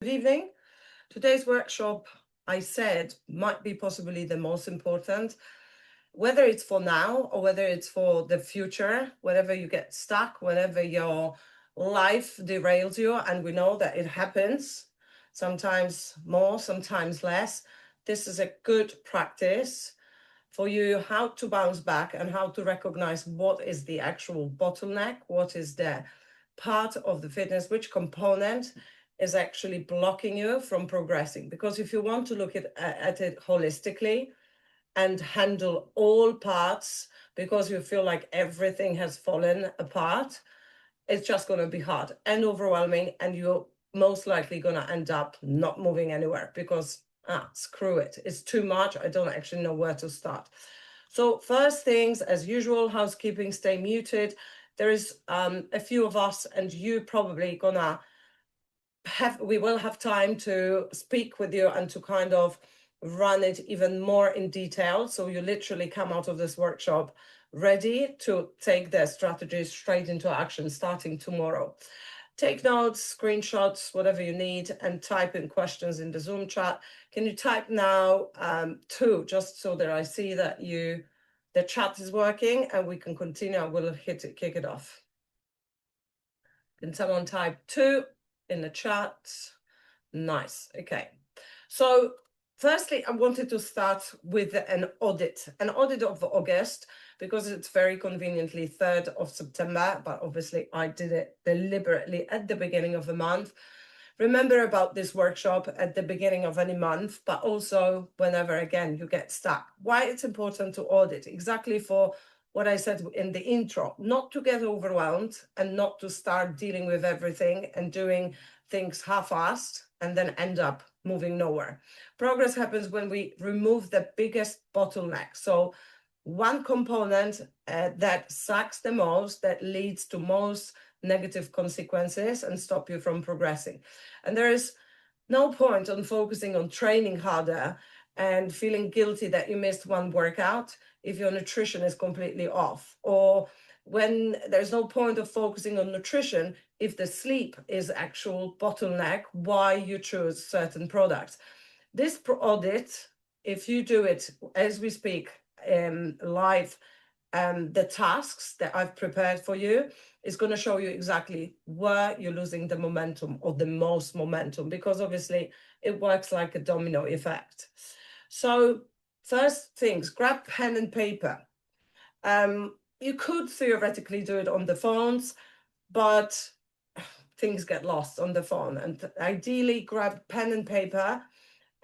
evening. Today's workshop, I said, might be possibly the most important, whether it's for now or whether it's for the future, whenever you get stuck, whenever your life derails you, and we know that it happens, sometimes more, sometimes less. This is a good practice for you how to bounce back and how to recognize what is the actual bottleneck, what is the part of the fitness, which component is actually blocking you from progressing. Because if you want to look at it holistically and handle all parts because you feel like everything has fallen apart, it's just going to be hard and overwhelming, and you're most likely going to end up not moving anywhere because screw it, it's too much, I don't actually know where to start. So first things, as usual, housekeeping, stay muted. There is a few of us, and you probably gonna we will have time to speak with you and to kind of run it even more in detail. So you literally come out of this workshop ready to take their strategies straight into action starting tomorrow. Take notes, screenshots, whatever you need, and type in questions in the Zoom chat. Can you type now two, just so that I see that the chat is working and we can continue? I will kick it off. Can someone type 2 in the chat? Nice. Okay. So firstly, I wanted to start with an audit of August, because it's very conveniently 3rd of September, but obviously I did it deliberately at the beginning of the month. Remember about this workshop at the beginning of any month, but also whenever, again, you get stuck. Why it's important to audit? Exactly for what I said in the intro, not to get overwhelmed and not to start dealing with everything and doing things half-assed and then end up moving nowhere. Progress happens when we remove the biggest bottleneck. So one component that sucks the most, that leads to most negative consequences and stop you from progressing. And there is no point on focusing on training harder and feeling guilty that you missed one workout if your nutrition is completely off, or when there's no point of focusing on nutrition if the sleep is actual bottleneck why you choose certain products. This audit, if you do it as we speak live, the tasks that I've prepared for you is going to show you exactly where you're losing the momentum or the most momentum, because obviously it works like a domino effect. So first things, grab pen and paper. You could theoretically do it on the phones, but things get lost on the phone. And ideally, grab pen and paper.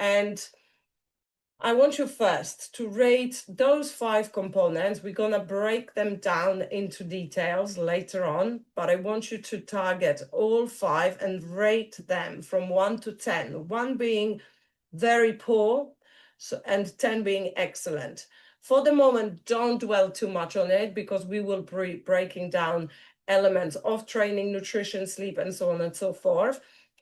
And I want you first to rate those 5 components. We're going to break them down into details later on, but I want you to target all 5 and rate them from 1 to 10, 1 being very poor, and 10 being excellent. For the moment, don't dwell too much on it, because we will be breaking down elements of training, nutrition, sleep, and so on and so forth.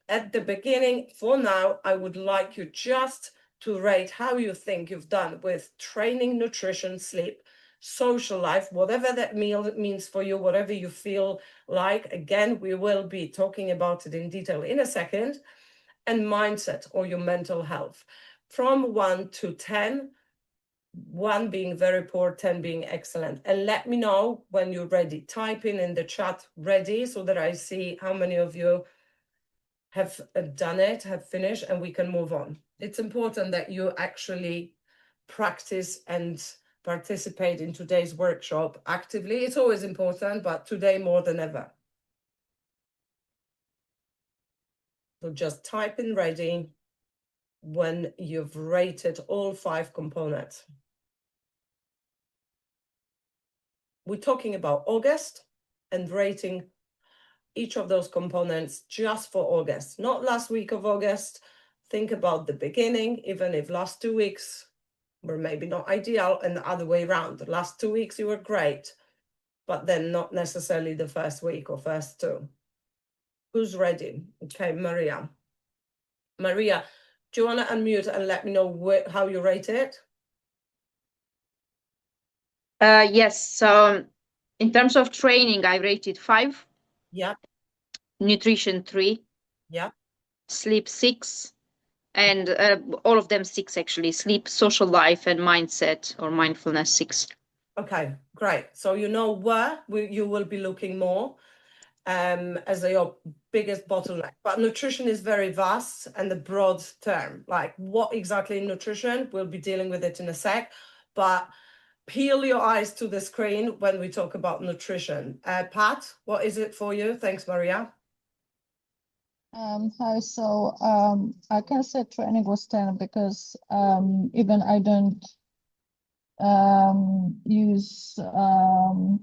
At the beginning, for now, I would like you just to rate how you think you've done with training, nutrition, sleep, social life, whatever that means for you, whatever you feel like. Again, we will be talking about it in detail in a second. And mindset, or your mental health, from 1 to 10, 1 being very poor, 10 being excellent. And let me know when you're ready. Type in the chat ready, so that I see how many of you have done it, have finished, and we can move on. It's important that you actually practice and participate in today's workshop actively. It's always important, but today more than ever. So just type in ready when you've rated all 5 components. We're talking about August and rating each of those components just for August, not last week of August. Think about the beginning, even if last 2 weeks were maybe not ideal, and the other way around. The last 2 weeks you were great, but then not necessarily the first week or first 2. Who's ready? Okay, Maria. Maria, do you want to unmute and let me know how you rate it? Yes. So in terms of training, I rated 5. Yeah. Nutrition 3. Yeah. sleep 6, and all of them 6 actually: sleep, social life, and mindset or mindfulness 6. Okay, great. So you know where you will be looking more as your biggest bottleneck. But nutrition is very vast and a broad term. Like what exactly in nutrition, we'll be dealing with it in a sec. But peel your eyes to the screen when we talk about nutrition. Pat, what is it for you? Thanks, Maria. Hi, so I can say training was 10 because even I don't use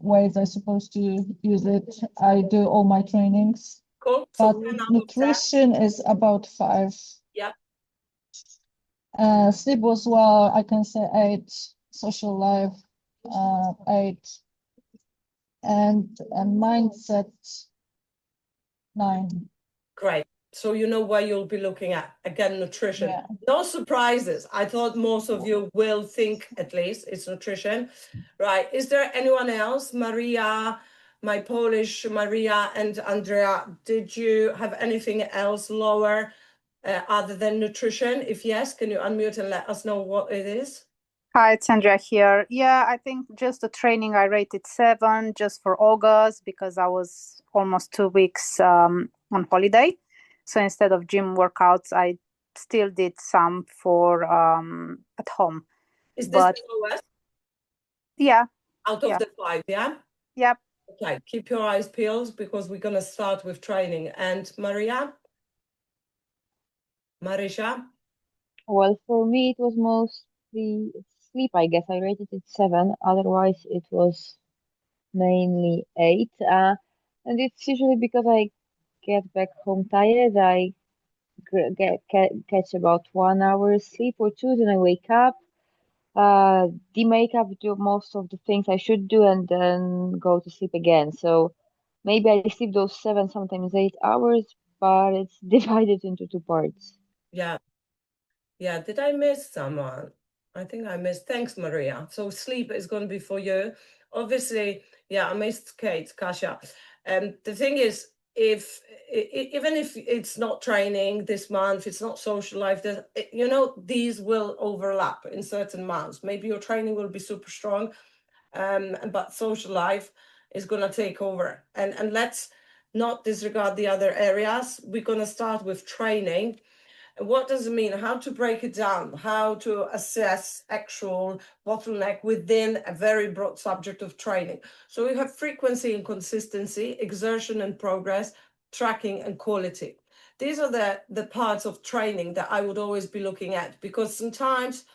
ways I supposed to use it. I do all my trainings, Cool. but So 10 out of 10. nutrition is about 5. Yep. Sleep was well, I can say 8. Social life, 8, and mindset 9. Great. So you know where you'll be looking at. Again, nutrition. Yeah. No surprises. I thought most of you will think at least it's nutrition. Right. Is there anyone else? Maria, my Polish Maria and Andrea, did you have anything else lower other than nutrition? If yes, can you unmute and let us know what it is? Hi, it's Andrea here. Yeah, I think just the training I rated 7 just for August because I was almost 2 weeks on holiday. So instead of gym workouts, I still did some for at home. Is this But the lowest yeah, out of yeah. the 5? Yeah. Yep. Okay. Keep your eyes peeled because we're gonna start with training. And Maria, Marisha. Well, for me, it was mostly sleep, I guess. I rated it 7. Otherwise, it was mainly 8. And it's usually because I get back home tired. I catch about 1 hour sleep or two, then I wake up, the makeup, do most of the things I should do, and then go to sleep again. So maybe I sleep those 7, sometimes 8 hours, but it's divided into 2 parts. Yeah. Yeah. Did I miss someone? I think I missed. Thanks, Maria. So sleep is going to be for you. Obviously, yeah, I missed Kate, Kasia. The thing is, if even if it's not training this month, it's not social life, you know, these will overlap in certain months. Maybe your training will be super strong, but social life is going to take over. And let's not disregard the other areas. We're going to start with training. What does it mean? How to break it down? How to assess actual bottleneck within a very broad subject of training? So we have frequency and consistency, exertion and progress, tracking and quality. These are the parts of training that I would always be looking at, because sometimes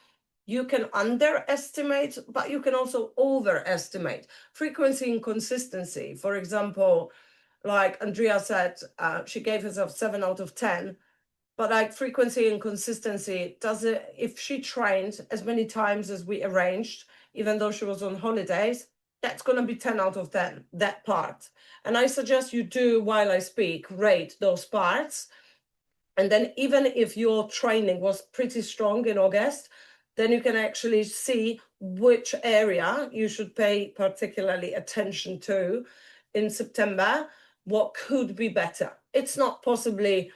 you can underestimate, but you can also overestimate. Frequency and consistency, for example, like Andrea said, she gave herself 7 out of 10. But like frequency and consistency, does it, if she trained as many times as we arranged, even though she was on holidays, that's going to be 10 out of 10, that part. And I suggest you do, while I speak, rate those parts. And then even if your training was pretty strong in August, then you can actually see which area you should pay particularly attention to in September, what could be better. It's not possibly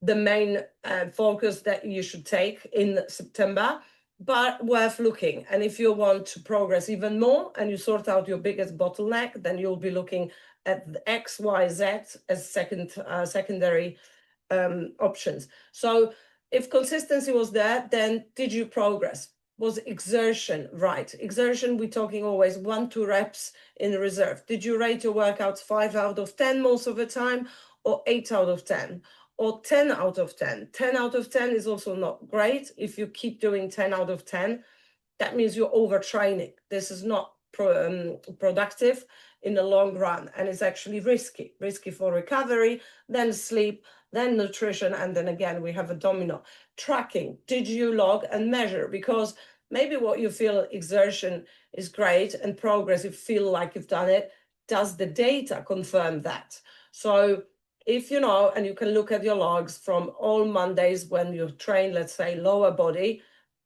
the main focus that you should take in September, but worth looking. And if you want to progress even more and you sort out your biggest bottleneck, then you'll be looking at the X, Y, Z as secondary options. So if consistency was there, then did you progress? Was exertion right? Exertion, we're talking always 1-2 reps in reserve. Did you rate your workouts 5 out of 10 most of the time, or 8 out of 10? Or 10 out of 10. 10 out of 10 is also not great. If you keep doing 10 out of 10, that means you're overtraining. This is not productive in the long run, and it's actually risky for recovery, then sleep, then nutrition, and then again we have a domino. Tracking, did you log and measure? Because maybe what you feel exertion is great and progress, you feel like you've done it, does the data confirm that? So if you know, and you can look at your logs from all Mondays when you train, let's say lower body,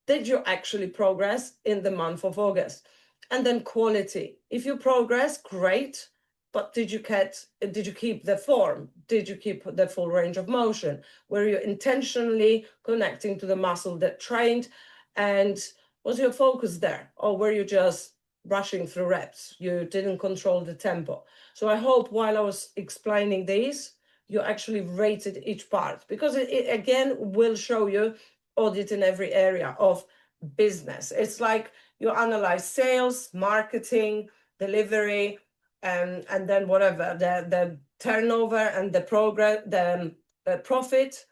did you actually progress in the month of August? And then quality. If you progress, great, but did you keep the form? Did you keep the full range of motion? Were you intentionally connecting to the muscle that trained? And was your focus there? Or were you just rushing through reps? You didn't control the tempo. So I hope while I was explaining these, you actually rated each part, because it again will show you audit in every area of business. It's like you analyze sales, marketing, delivery, and then whatever, the turnover and the progress, the profit,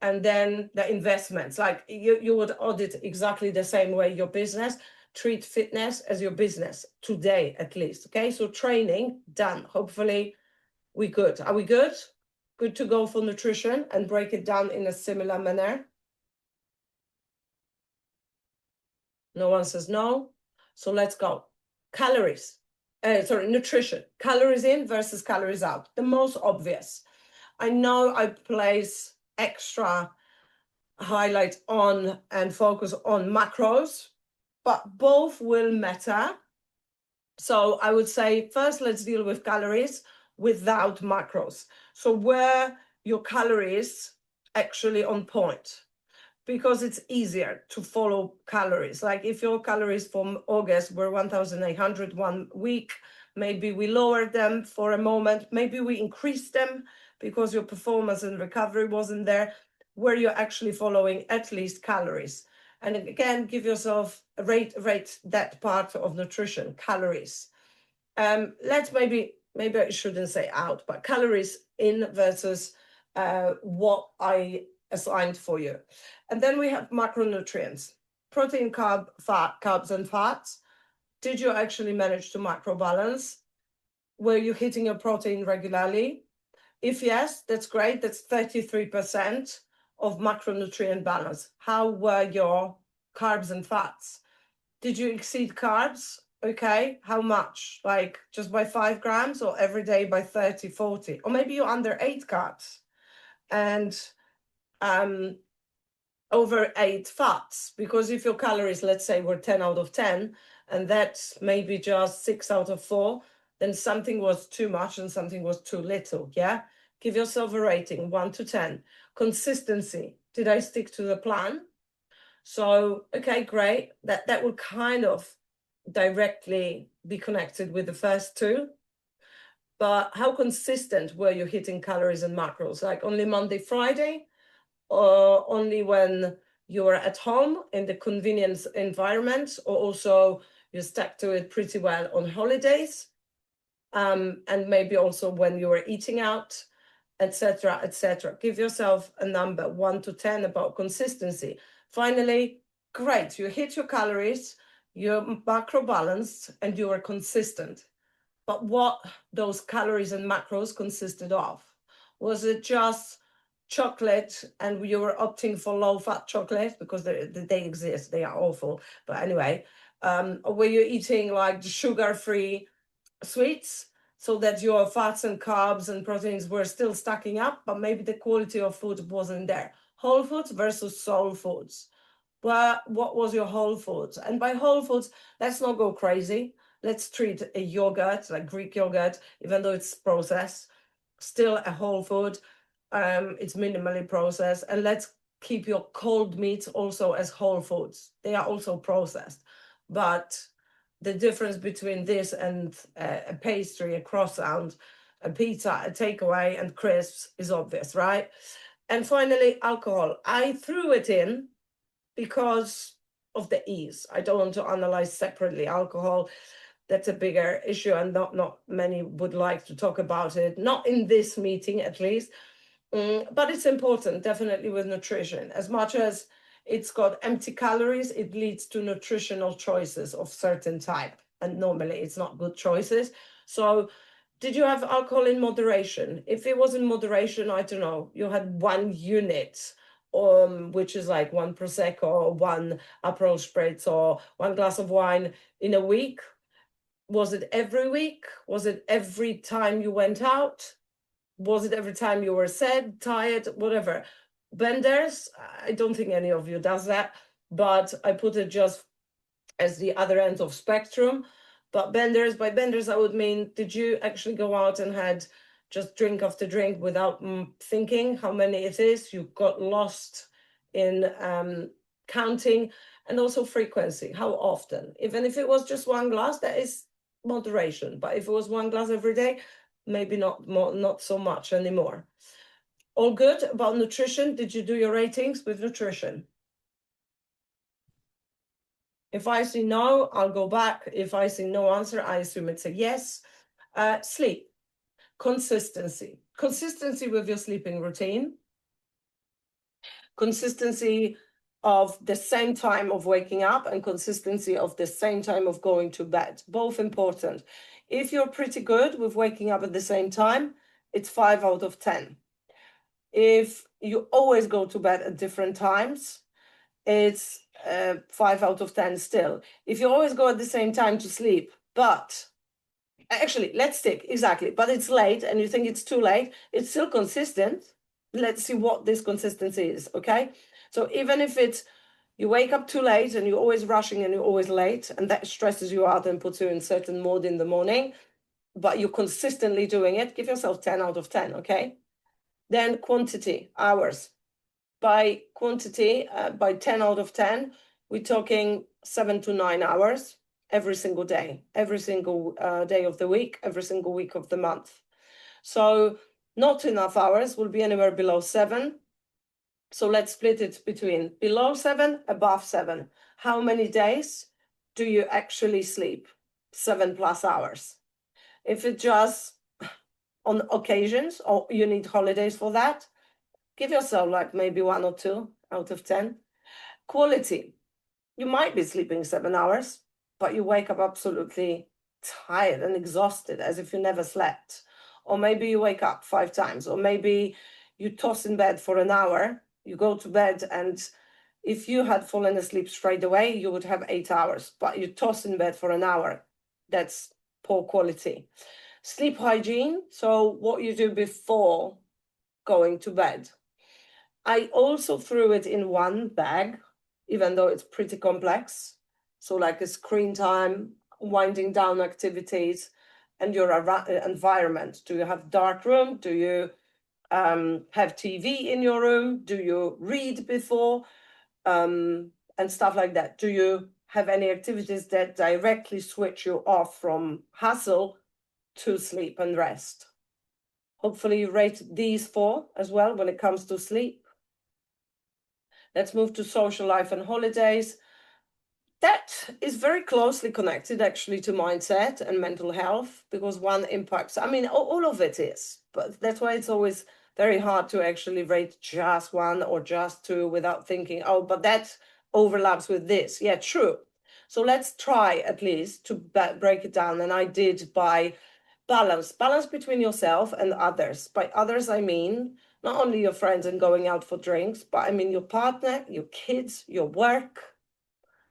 and then the investments. Like you would audit exactly the same way your business. Treat fitness as your business today, at least. Okay, so training done. Hopefully we good. Are we good? Good to go for nutrition and break it down in a similar manner. No one says no. So let's go. Calories. Nutrition. Calories in versus calories out. The most obvious. I know I place extra highlight on and focus on macros, but both will matter. So I would say first, let's deal with calories without macros. So where your calories actually on point, because it's easier to follow calories. Like if your calories from August were 1,800 1 week, maybe we lowered them for a moment, maybe we increased them because your performance and recovery wasn't there, where you're actually following at least calories. And again, give yourself a rate that part of nutrition, calories. Let's maybe I shouldn't say out, but calories in versus what I assigned for you. And then we have macronutrients, protein, carbs and fats. Did you actually manage to macro balance? Were you hitting your protein regularly? If yes, that's great. That's 33% of macronutrient balance. How were your carbs and fats? Did you exceed carbs? Okay, how much? Like just by 5 grams, or every day by 30, 40? Or maybe you're under 8 carbs and over 8 fats, because if your calories, let's say, were 10 out of 10, and that's maybe just 6 out of 4, then something was too much and something was too little. Yeah, give yourself a rating 1 to 10. Consistency. Did I stick to the plan? So okay, great. That will kind of directly be connected with the first two. But how consistent were you hitting calories and macros? Like only Monday, Friday, or only when you were at home in the convenience environment, or also you stuck to it pretty well on holidays, and maybe also when you were eating out, etc., etc. Give yourself a number 1 to 10 about consistency. Finally, great, you hit your calories, you're macro balanced, and you are consistent. But what those calories and macros consisted of? Was it just chocolate and you were opting for low-fat chocolate because they exist, they are awful, but anyway, or were you eating like sugar-free sweets so that your fats and carbs and proteins were still stacking up, but maybe the quality of food wasn't there? Whole foods versus soul foods. Well, what was your whole foods? And by whole foods, let's not go crazy. Let's treat a yogurt, like Greek yogurt, even though it's processed, still a whole food. It's minimally processed. And let's keep your cold meats also as whole foods. They are also processed. But the difference between this and a pastry, a croissant, a pizza, a takeaway, and crisps is obvious, right? And finally, alcohol. I threw it in because of the ease. I don't want to analyze separately alcohol. That's a bigger issue, and not many would like to talk about it, not in this meeting at least. But it's important, definitely, with nutrition. As much as it's got empty calories, it leads to nutritional choices of certain type, and normally it's not good choices. So did you have alcohol in moderation? If it was in moderation, I don't know, you had 1 unit, which is like 1 Prosecco, or 1 Aperol Spritz, or 1 glass of wine in a week. Was it every week? Was it every time you went out? Was it every time you were sad, tired, whatever? Blenders, I don't think any of you does that, but I put it just as the other end of spectrum. But benders, by benders, I would mean, did you actually go out and had just drink after drink without thinking how many it is? You got lost in counting, and also frequency, how often. Even if it was just one glass, that is moderation. But if it was one glass every day, maybe not so much anymore. All good about nutrition? Did you do your ratings with nutrition? If I see no, I'll go back. If I see no answer, I assume it's a yes. Sleep, consistency with your sleeping routine, consistency of the same time of waking up, and consistency of the same time of going to bed, both important. If you're pretty good with waking up at the same time, it's 5 out of 10. If you always go to bed at different times, it's 5 out of 10 still. If you always go at the same time to sleep, but actually, let's stick, exactly, but it's late and you think it's too late, it's still consistent. Let's see what this consistency is, okay? So even if it's, you wake up too late and you're always rushing and you're always late, and that stresses you out and puts you in certain mode in the morning, but you're consistently doing it, give yourself 10 out of 10, okay? Then quantity, hours. By quantity, by 10 out of 10, we're talking 7 to 9 hours every single day day of the week, every single week of the month. So not enough hours will be anywhere below 7. So let's split it between below 7, above 7. How many days do you actually sleep? 7+ hours. If it just on occasions, or you need holidays for that, give yourself like maybe 1 or 2 out of 10. Quality. You might be sleeping 7 hours, but you wake up absolutely tired and exhausted as if you never slept. Or maybe you wake up 5 times, or maybe you toss in bed for an hour, you go to bed, and if you had fallen asleep straight away, you would have 8 hours, but you toss in bed for an hour. That's poor quality. Sleep hygiene, so what you do before going to bed. I also threw it in one bag, even though it's pretty complex. So like a screen time, winding down activities, and your environment. Do you have dark room? Do you have TV in your room? Do you read before? And stuff like that. Do you have any activities that directly switch you off from hustle to sleep and rest? Hopefully you rate these 4 as well when it comes to sleep. Let's move to social life and holidays. That is very closely connected actually to mindset and mental health, because one impacts, I mean, all of it is, but that's why it's always very hard to actually rate just 1 or just 2 without thinking, oh, but that overlaps with this. Yeah, true. So let's try at least to break it down. And I did by balance between yourself and others. By others, I mean, not only your friends and going out for drinks, but I mean your partner, your kids, your work.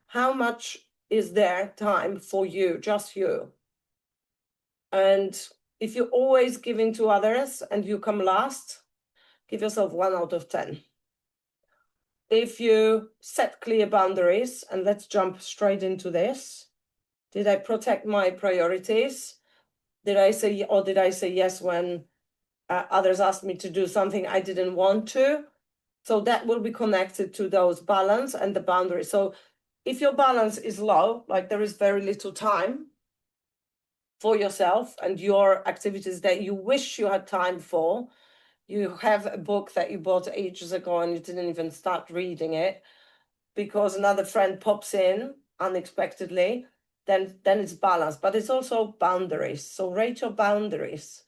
How much is there time for you, just you? And if you're always giving to others and you come last, give yourself 1 out of 10. If you set clear boundaries, and let's jump straight into this. Did I protect my priorities? Did I say yes when others asked me to do something I didn't want to? So that will be connected to those balance and the boundary. So if your balance is low, like there is very little time for yourself and your activities that you wish you had time for, you have a book that you bought ages ago and you didn't even start reading it because another friend pops in unexpectedly, then it's balance, but it's also boundaries. So rate your boundaries.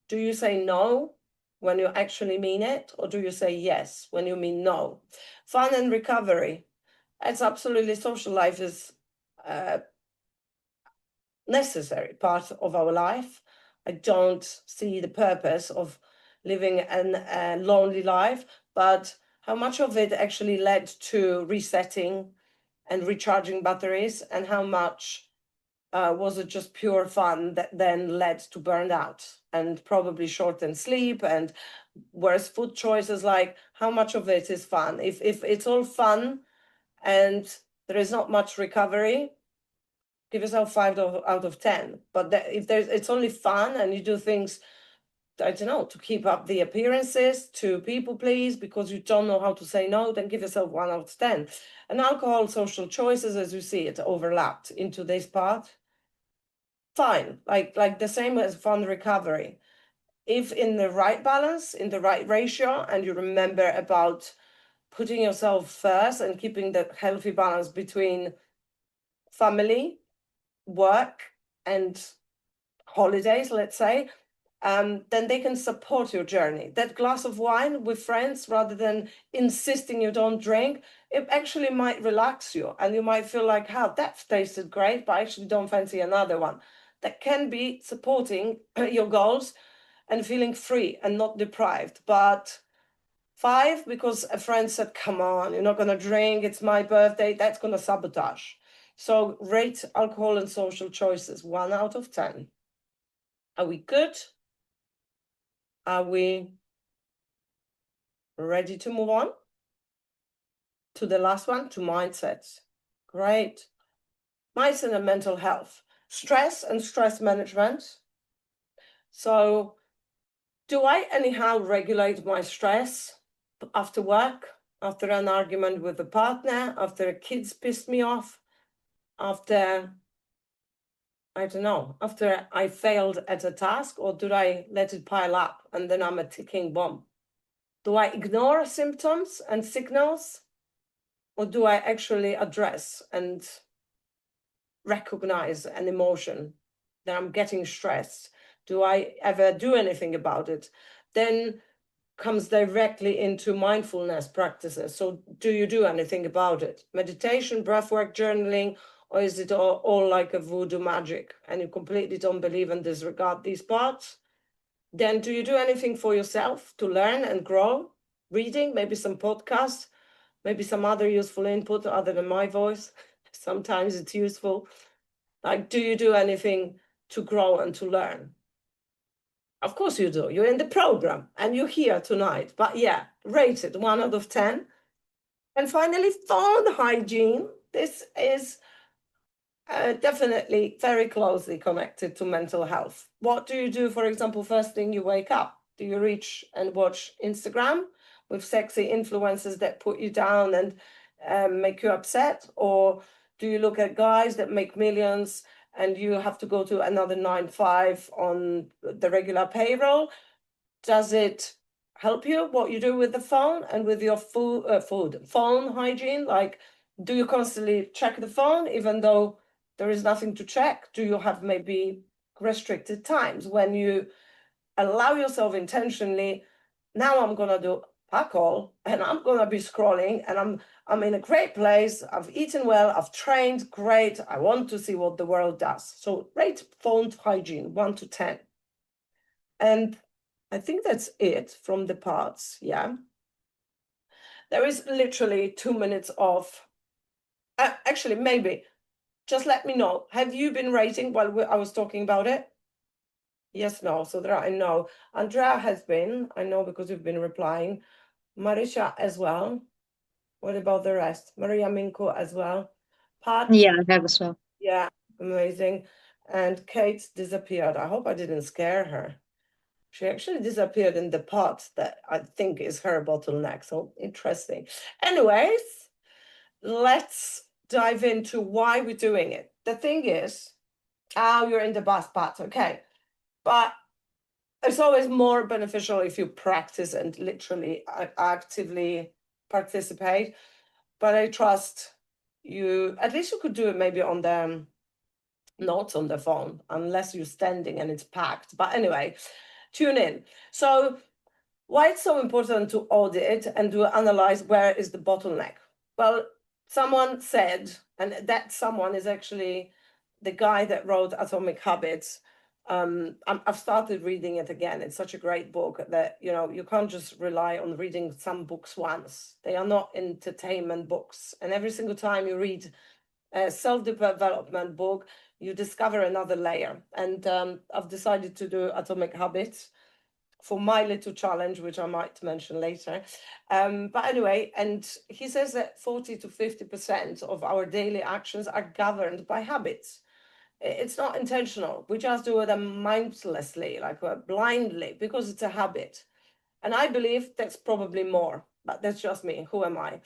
Do you say no when you actually mean it, or do you say yes when you mean no? Fun and recovery. It's absolutely, social life is necessary part of our life. I don't see the purpose of living a lonely life, but how much of it actually led to resetting and recharging batteries, and how much was it just pure fun that then led to burnout and probably shortened sleep and worse food choices? Like, how much of it is fun? If it's all fun and there is not much recovery, give yourself 5 out of 10. But if it's only fun and you do things, I don't know, to keep up the appearances, to people please, because you don't know how to say no, then give yourself 1 out of 10. And alcohol, social choices, as you see, it overlapped into this part. Fine, like the same as fun recovery. If in the right balance, in the right ratio, and you remember about putting yourself first and keeping the healthy balance between family, work, and holidays, let's say, then they can support your journey. That glass of wine with friends, rather than insisting you don't drink, it actually might relax you, and you might feel like, "How that tasted great, but I actually don't fancy another one." That can be supporting your goals and feeling free and not deprived. But 5, because a friend said, "Come on, you're not gonna drink, it's my birthday," that's gonna sabotage. So rate alcohol and social choices 1 out of 10. Are we good? Are we ready to move on to the last one, to mindsets? Great. Mindset and mental health, stress and stress management. So do I anyhow regulate my stress after work, after an argument with a partner, after a kid's pissed me off, after, I don't know, after I failed at a task, or do I let it pile up and then I'm a ticking bomb? Do I ignore symptoms and signals, or do I actually address and recognize an emotion that I'm getting stressed? Do I ever do anything about it? Then comes directly into mindfulness practices. So do you do anything about it? Meditation, breathwork, journaling, or is it all like a voodoo magic and you completely don't believe and disregard these parts? Then do you do anything for yourself to learn and grow? Reading, maybe some podcasts, maybe some other useful input other than my voice. Sometimes it's useful. Like, do you do anything to grow and to learn? Of course you do. You're in the program and you're here tonight. But yeah, rate it 1 out of 10. And finally, phone hygiene. This is definitely very closely connected to mental health. What do you do, for example, first thing you wake up? Do you reach and watch Instagram with sexy influencers that put you down and make you upset? Or do you look at guys that make millions and you have to go to another 9-5 on the regular payroll? Does it help you what you do with the phone and with your phone hygiene? Like, do you constantly check the phone even though there is nothing to check? Do you have maybe restricted times when you allow yourself intentionally, now I'm gonna do fuck all and I'm gonna be scrolling and I'm in a great place, I've eaten well, I've trained great, I want to see what the world does. So rate phone hygiene 1 to 10. And I think that's it from the parts, yeah. There is literally 2 minutes of, actually, maybe, just let me know. Have you been rating while I was talking about it? Yes, no, so there I know. Andrea has been, I know because you've been replying. Marisha as well. What about the rest? Maria Minko as well. Pat? Yeah, I have as well. Yeah, amazing. And Kate disappeared. I hope I didn't scare her. She actually disappeared in the pot that I think is her bottleneck. So interesting. Anyways, let's dive into why we're doing it. The thing is, you're in the bus part, okay. But it's always more beneficial if you practice and literally actively participate. But I trust you, at least you could do it maybe on the notes on the phone, unless you're standing and it's packed. But anyway, tune in. So why it's so important to audit and to analyze where is the bottleneck? Well, someone said, and that someone is actually the guy that wrote Atomic Habits. I've started reading it again. It's such a great book that, you know, you can't just rely on reading some books once. They are not entertainment books. And every single time you read a self-development book, you discover another layer. And I've decided to do Atomic Habits for my little challenge, which I might mention later. But anyway, and he says that 40 to 50% of our daily actions are governed by habits. It's not intentional. We just do it mindlessly, like blindly, because it's a habit. And I believe that's probably more, but that's just me. Who am I?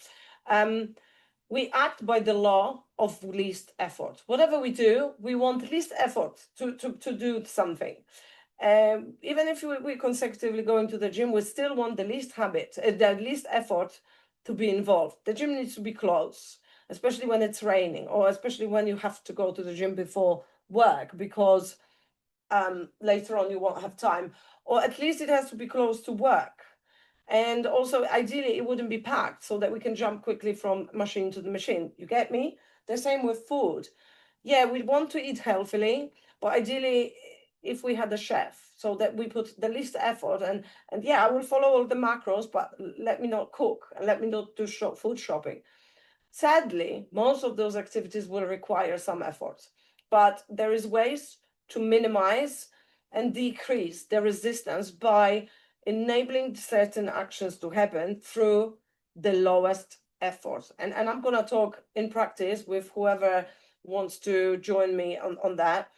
We act by the law of least effort. Whatever we do, we want least effort to do something. Even if we're consecutively going to the gym, we still want the least effort to be involved. The gym needs to be close, especially when it's raining, or especially when you have to go to the gym before work, because later on you won't have time, or at least it has to be close to work. And also, ideally, it wouldn't be packed so that we can jump quickly from machine to the machine. You get me? The same with food. Yeah, we want to eat healthily, but ideally, if we had a chef, so that we put the least effort, and yeah, I will follow all the macros, but let me not cook and let me not do food shopping. Sadly, most of those activities will require some effort, but there is ways to minimize and decrease the resistance by enabling certain actions to happen through the lowest effort. And I'm going to talk in practice with whoever wants to join me on that,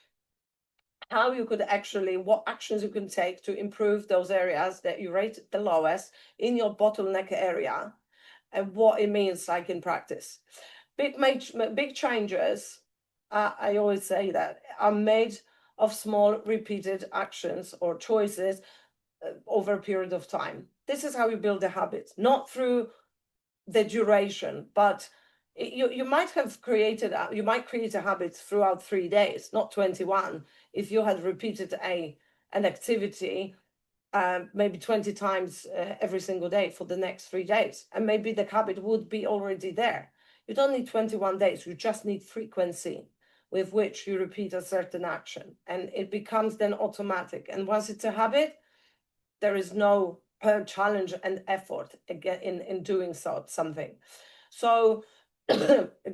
how you could actually, what actions you can take to improve those areas that you rate the lowest in your bottleneck area, and what it means like in practice. Big changes, I always say that, are made of small repeated actions or choices over a period of time. This is how you build a habit, not through the duration, but you might create a habit throughout 3 days, not 21, if you had repeated an activity maybe 20 times every single day for the next 3 days, and maybe the habit would be already there. You don't need 21 days, you just need frequency with which you repeat a certain action, and it becomes then automatic. And once it's a habit, there is no challenge and effort again in doing something. So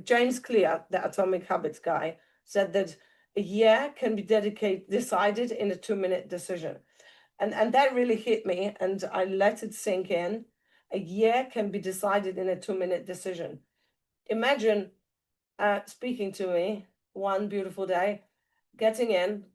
James Clear, the Atomic Habits guy, said that a year can be decided in a 2-minute decision. And that really hit me, and I let it sink in. A year can be decided in a 2-minute decision. Imagine speaking to me one beautiful day, getting in,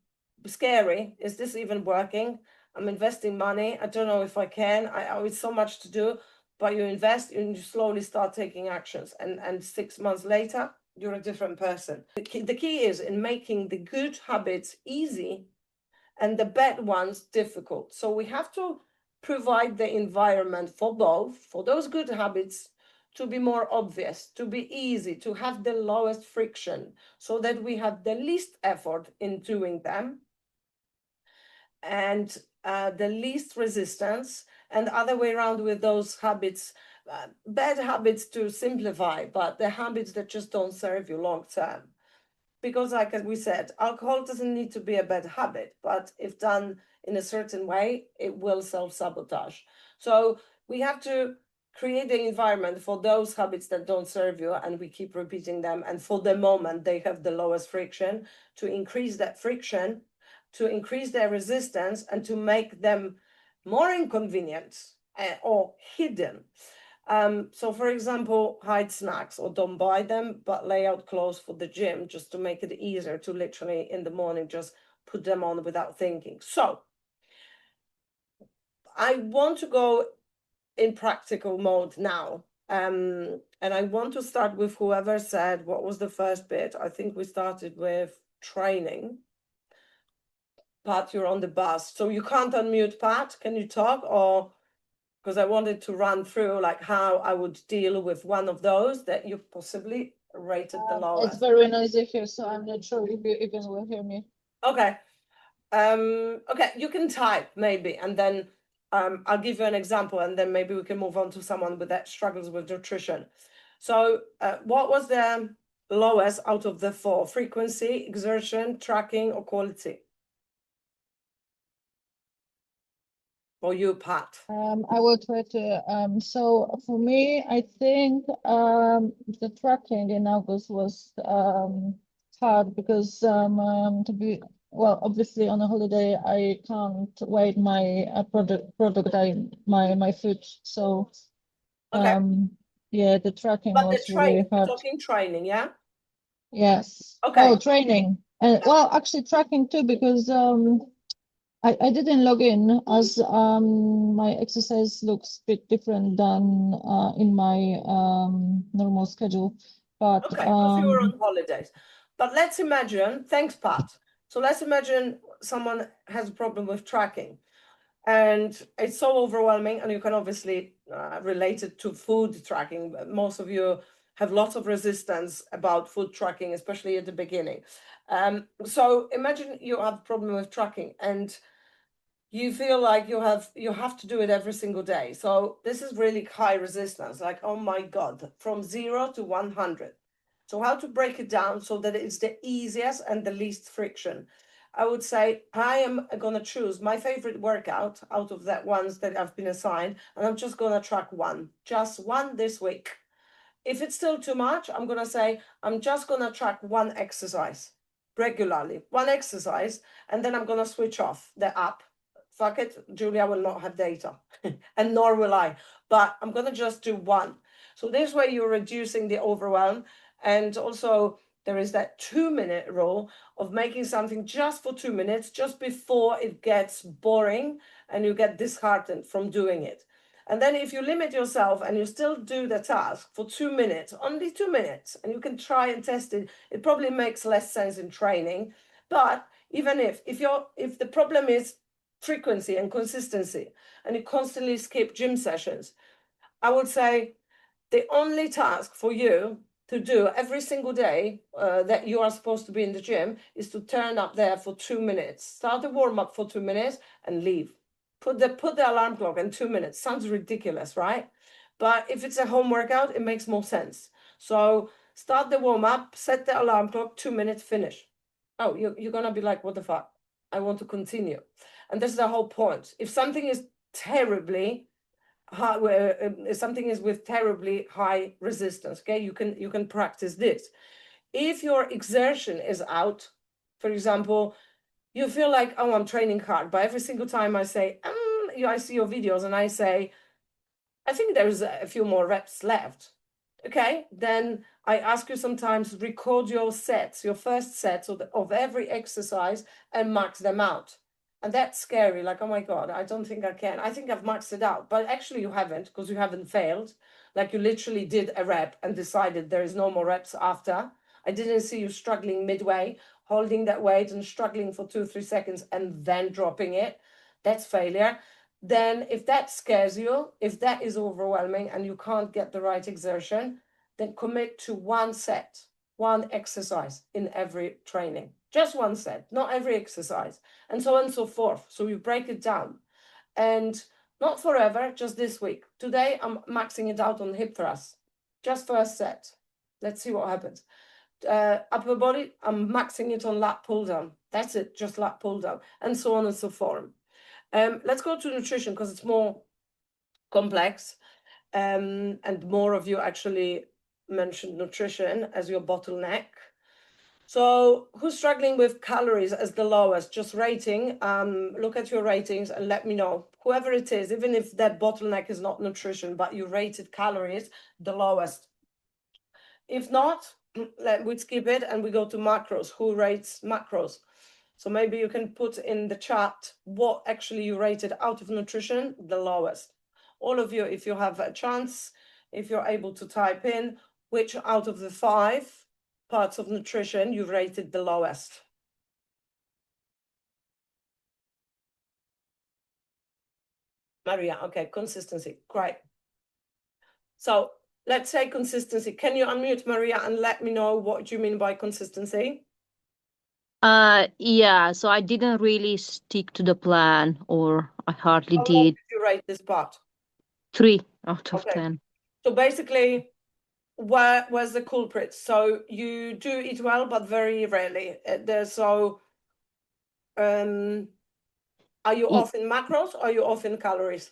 scary. Is this even working? I'm investing money. I don't know if I can. I owe so much to do, but you invest and you slowly start taking actions. And 6 months later, you're a different person. The key is in making the good habits easy and the bad ones difficult. So we have to provide the environment for both, for those good habits to be more obvious, to be easy, to have the lowest friction, so that we have the least effort in doing them, and the least resistance, and other way around with those habits, bad habits to simplify, but the habits that just don't serve you long term. Because like we said, alcohol doesn't need to be a bad habit, but if done in a certain way, it will self-sabotage. So we have to create the environment for those habits that don't serve you, and we keep repeating them, and for the moment they have the lowest friction, to increase that friction, to increase their resistance, and to make them more inconvenient or hidden. So for example, hide snacks, or don't buy them, but lay out clothes for the gym, just to make it easier to literally in the morning just put them on without thinking. So I want to go in practical mode now. And I want to start with whoever said, what was the first bit? I think we started with training. Pat, you're on the bus, so you can't unmute. Pat, can you talk? Or because I wanted to run through like how I would deal with one of those that you possibly rated the lowest. It's very noisy here, so I'm not sure if you even will hear me. Okay. Okay, you can type maybe, and then I'll give you an example, and then maybe we can move on to someone that struggles with nutrition. So what was the lowest out of the 4? Frequency, exertion, tracking, or quality? For you, Pat. I will try to, so for me, I think the tracking in August was hard because obviously on a holiday I can't weigh my my food, so Okay. yeah, the tracking But the was really training, we're hard. talking training, yeah? Yes. Okay. Oh, training. And well, actually tracking too, because I didn't log in as my exercise looks a bit different than in my normal schedule. But Okay, because you were on holidays. But let's imagine, thanks, Pat. So let's imagine someone has a problem with tracking and it's so overwhelming, and you can obviously relate it to food tracking. Most of you have lots of resistance about food tracking, especially at the beginning. So imagine you have a problem with tracking and you feel like you have to do it every single day. So this is really high resistance, like, oh my God, from 0 to 100. So how to break it down so that it's the easiest and the least friction? I would say I am going to choose my favorite workout out of that ones that I've been assigned, and I'm just going to track just one this week. If it's still too much, I'm going to say I'm just going to track one exercise regularly, one exercise, and then I'm going to switch off the app. Fuck it, Julia will not have data, and nor will I, but I'm going to just do one. So this way you're reducing the overwhelm. And also there is that 2-minute rule of making something just for 2 minutes, just before it gets boring and you get disheartened from doing it. And then if you limit yourself and you still do the task for 2 minutes, only 2 minutes, and you can try and test it, it probably makes less sense in training. But even if the problem is frequency and consistency, and you constantly skip gym sessions, I would say the only task for you to do every single day that you are supposed to be in the gym is to turn up there for 2 minutes, start the warm-up for 2 minutes and leave. Put the alarm clock in 2 minutes. Sounds ridiculous, right? But if it's a home workout, it makes more sense. So start the warm-up, set the alarm clock, 2 minutes, finish. Oh, you're gonna be like, what the fuck? I want to continue. And this is the whole point. If something is terribly high, if something is with terribly high resistance, okay, you can practice this. If your exertion is out, for example, you feel like, oh, I'm training hard, but every single time I say, I see your videos and I say, I think there's a few more reps left. Okay, then I ask you sometimes record your sets, your first sets of every exercise and max them out. And that's scary, like, oh my God, I don't think I can. I think I've maxed it out, but actually you haven't, because you haven't failed. Like, you literally did a rep and decided there is no more reps after. I didn't see you struggling midway, holding that weight and struggling for 2-3 seconds and then dropping it. That's failure. Then if that scares you, if that is overwhelming and you can't get the right exertion, then commit to one set, one exercise in every training. Just one set, not every exercise, and so on and so forth. So you break it down. And not forever, just this week. Today, I'm maxing it out on hip thrust. Just first set. Let's see what happens. Upper body, I'm maxing it on lat pull down. That's it, just lat pull down, and so on and so forth. Let's go to nutrition because it's more complex, and more of you actually mentioned nutrition as your bottleneck. So who's struggling with calories as the lowest? Just rating, look at your ratings and let me know. Whoever it is, even if that bottleneck is not nutrition, but you rated calories the lowest. If not, we skip it and we go to macros. Who rates macros? So maybe you can put in the chat what actually you rated out of nutrition the lowest. All of you, if you have a chance, if you're able to type in which out of the 5 parts of nutrition you rated the lowest. Maria, okay, consistency, great. So let's say consistency. Can you unmute Maria and let me know what you mean by consistency? Yeah, so I didn't really stick to the plan, or I hardly How long did. did you rate this part? 3 out of Okay. 10. So basically, where's the culprit? So you do eat well, but very rarely. Are you off in macros or are you off in calories?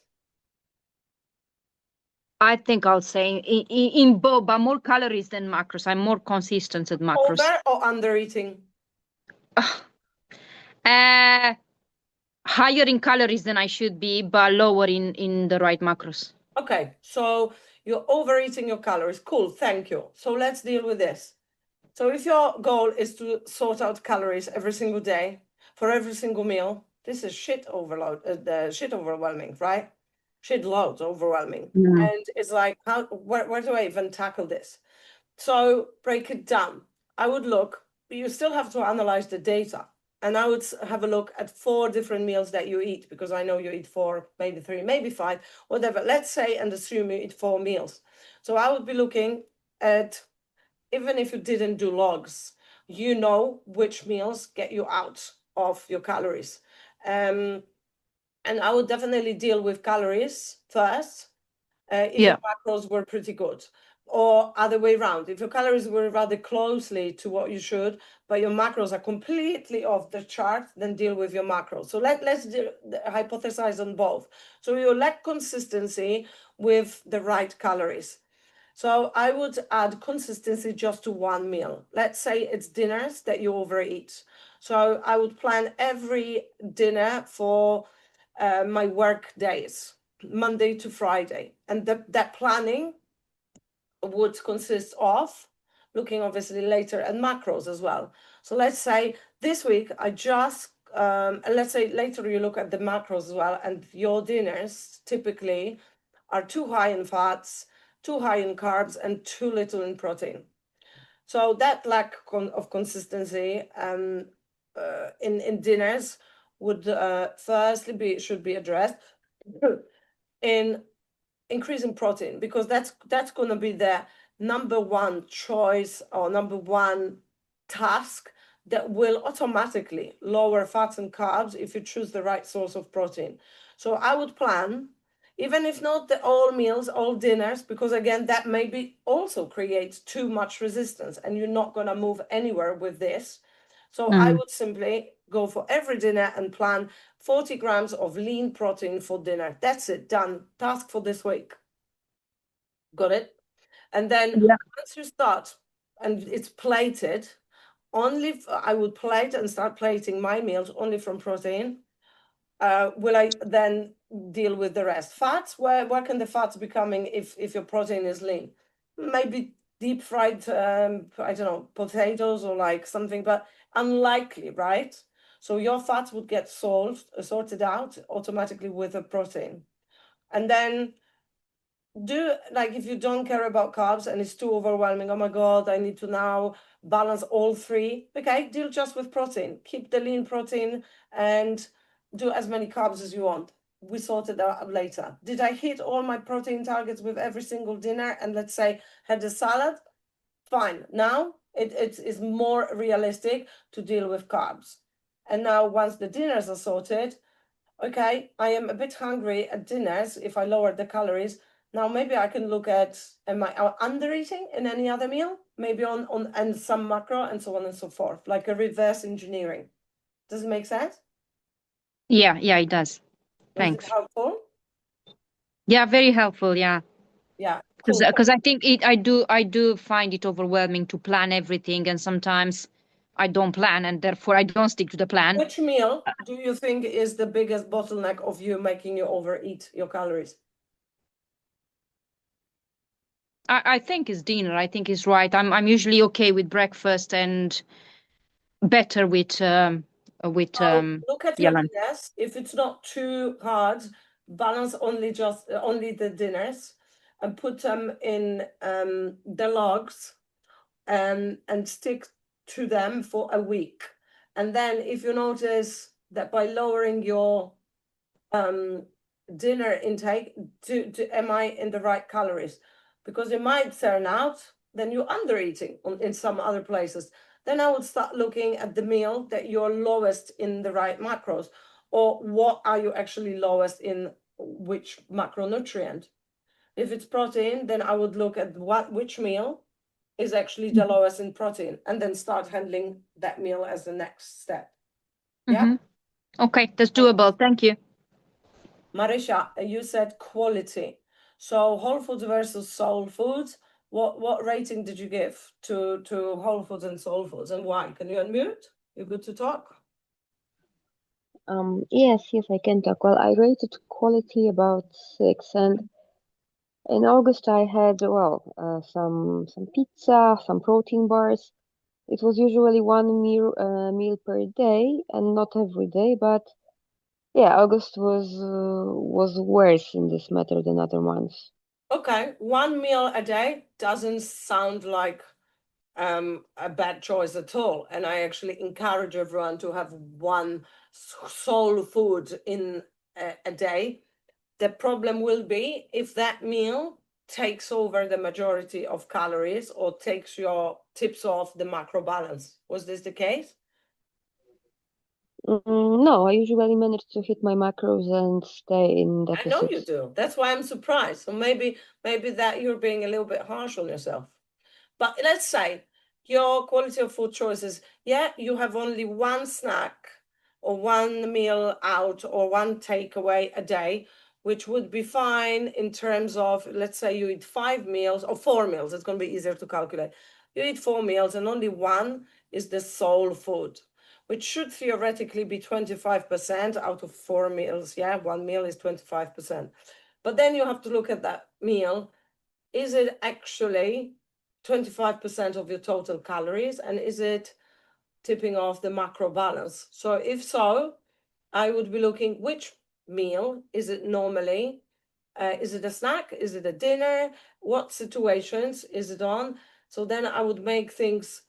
I think I'll say in both, but more calories than macros. I'm more consistent at macros. Over or under eating? Higher in calories than I should be, but lower in the right macros. Okay, so you're overeating your calories. Cool, thank you. So let's deal with this. So if your goal is to sort out calories every single day for every single meal, this is shit overwhelming, right? Shit loads overwhelming. Mm. And it's like, where do I even tackle this? So break it down. I would look, you still have to analyze the data. And I would have a look at 4 different meals that you eat, because I know you eat 4, maybe 3, maybe 5, whatever. Let's say and assume you eat 4 meals. So I would be looking at, even if you didn't do logs, you know which meals get you out of your calories. And I would definitely deal with calories first if Yeah. your macros were pretty good. Or other way around, if your calories were rather closely to what you should, but your macros are completely off the chart, then deal with your macros. So let's hypothesize on both. So you lack consistency with the right calories. So I would add consistency just to one meal. Let's say it's dinners that you overeat. So I would plan every dinner for my work days, Monday to Friday. And that planning would consist of looking obviously later at macros as well. So let's say this week I just, let's say later you look at the macros as well, and your dinners typically are too high in fats, too high in carbs, and too little in protein. So that lack of consistency in dinners would firstly should be addressed in increasing protein, because that's going to be the number one choice or number one task that will automatically lower fats and carbs if you choose the right source of protein. So I would plan, even if not the all meals, all dinners, because again, that maybe also creates too much resistance and you're not going to move anywhere with this. So I would simply go for every dinner and plan 40 grams of lean protein for dinner. That's it, done. Task for this week. Got it? And then Yeah. once you start and it's plated, I would plate and start plating my meals only from protein. Will I then deal with the rest? Fats, where can the fats be coming if your protein is lean? Maybe deep fried, I don't know, potatoes or like something, but unlikely, right? So your fats would get sorted out automatically with a protein. And then like if you don't care about carbs and it's too overwhelming, oh my God, I need to now balance all 3. Okay, deal just with protein. Keep the lean protein and do as many carbs as you want. We sort it out later. Did I hit all my protein targets with every single dinner and let's say had a salad? Fine. Now it is more realistic to deal with carbs. And now once the dinners are sorted, okay, I am a bit hungry at dinners if I lower the calories. Now maybe I can look at, am I under eating in any other meal? Maybe on and some macro and so on and so forth, like a reverse engineering. Does it make sense? Yeah, it does. Is Thanks. it helpful? Yeah, very helpful. Yeah. Yeah, cool. Because I think I do find it overwhelming to plan everything, and sometimes I don't plan, and therefore I don't stick to the plan. Which meal do you think is the biggest bottleneck of you making you overeat your calories? I think it's dinner. I think it's right. I'm usually okay with breakfast and better with Look at your lunch. dinners. If it's not too hard, balance only the dinners and put them in the logs and stick to them for a week. And then if you notice that by lowering your dinner intake, am I in the right calories? Because it might turn out then you're under eating in some other places. Then I would start looking at the meal that you're lowest in the right macros, or what are you actually lowest in which macronutrient. If it's protein, then I would look at which meal is actually the lowest in protein, and then start handling that meal as the next step. Yeah. Okay, that's doable. Thank you. Marisha, you said quality. So whole foods versus soul foods. What rating did you give to whole foods and soul foods, and why? Can you unmute? You're good to talk. Yes, I can talk. Well, I rated quality about 6, and in August I had some pizza, some protein bars, it was usually one meal per day, and not every day. But yeah, August was worse in this matter than other months. Okay, one meal a day doesn't sound like a bad choice at all. And I actually encourage everyone to have one soul food in a day. The problem will be if that meal takes over the majority of calories or tips off the macro balance. Was this the case? No, I usually manage to hit my macros and stay in I know you deficits. do. That's why I'm surprised. So maybe that you're being a little bit harsh on yourself. But let's say your quality of food choices, yeah, you have only one snack or one meal out or one takeaway a day, which would be fine in terms of, let's say you eat 5 meals or 4 meals, it's going to be easier to calculate. You eat 4 meals and only one is the soul food, which should theoretically be 25% out of 4 meals. Yeah, one meal is 25%. But then you have to look at that meal. Is it actually 25% of your total calories, and is it tipping off the macro balance? So if so, I would be looking which meal is it normally? Is it a snack? Is it a dinner? What situations is it on? So then I would make things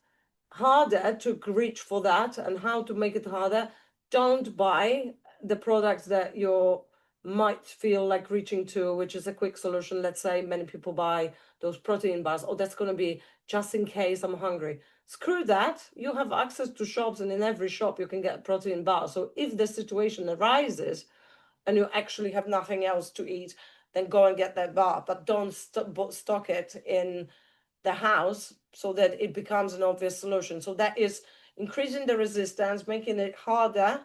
harder to reach for that. And how to make it harder? Don't buy the products that you might feel like reaching to, which is a quick solution. Let's say many people buy those protein bars. Oh, that's going to be just in case I'm hungry. Screw that. You have access to shops, and in every shop you can get a protein bar. So if the situation arises and you actually have nothing else to eat, then go and get that bar. But don't stock it in the house so that it becomes an obvious solution. So that is increasing the resistance, making it harder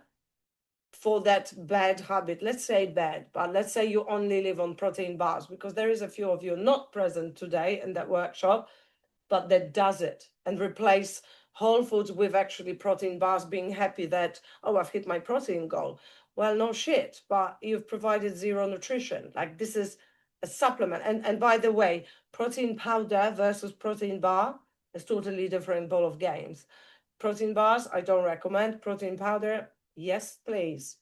for that bad habit. Let's say bad, but let's say you only live on protein bars, because there is a few of you not present today in that workshop, but that does it, and replace whole foods with actually protein bars, being happy that, oh, I've hit my protein goal. Well, no shit, but you've provided zero nutrition. Like, this is a supplement. And by the way, protein powder versus protein bar is totally different ball of games. Protein bars, I don't recommend. Protein powder, yes, please.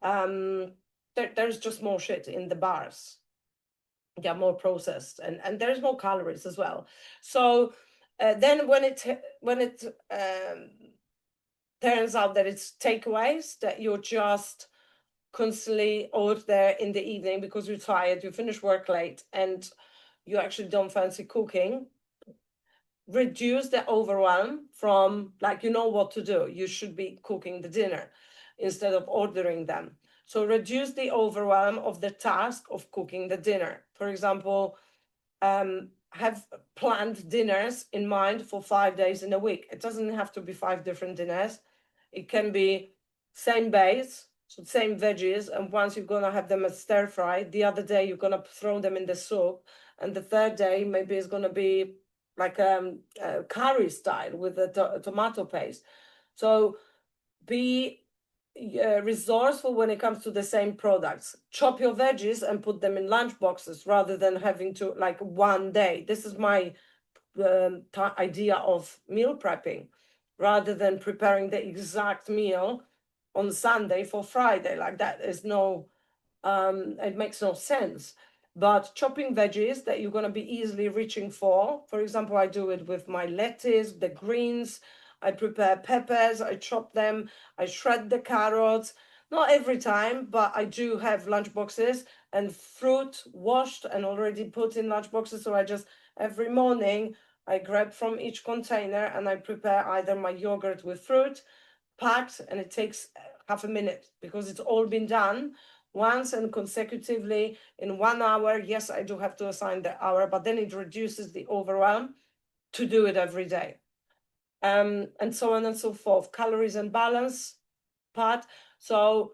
There's just more shit in the bars. Yeah, more processed, and there's more calories as well. So then when it turns out that it's takeaways, that you're just constantly out there in the evening because you're tired, you finish work late, and you actually don't fancy cooking, reduce the overwhelm from, like, you know what to do. You should be cooking the dinner instead of ordering them. So reduce the overwhelm of the task of cooking the dinner. For example, have planned dinners in mind for 5 days in a week. It doesn't have to be 5 different dinners. It can be same base, so same veggies, and once you're gonna have them as stir fry, the other day you're gonna throw them in the soup, and the third day maybe it's gonna be like curry style with a tomato paste. So be resourceful when it comes to the same products. Chop your veggies and put them in lunch boxes rather than having to, like, one day. This is my idea of meal prepping, rather than preparing the exact meal on Sunday for Friday. Like, that is no, it makes no sense. But chopping veggies that you're going to be easily reaching for example, I do it with my lettuce, the greens. I prepare peppers, I chop them, I shred the carrots. Not every time, but I do have lunch boxes and fruit washed and already put in lunch boxes. So I just, every morning, I grab from each container and I prepare either my yogurt with fruit packed, and it takes half a minute because it's all been done once and consecutively in 1 hour. Yes, I do have to assign the hour, but then it reduces the overwhelm to do it every day. And so on and so forth. Calories and balance part. So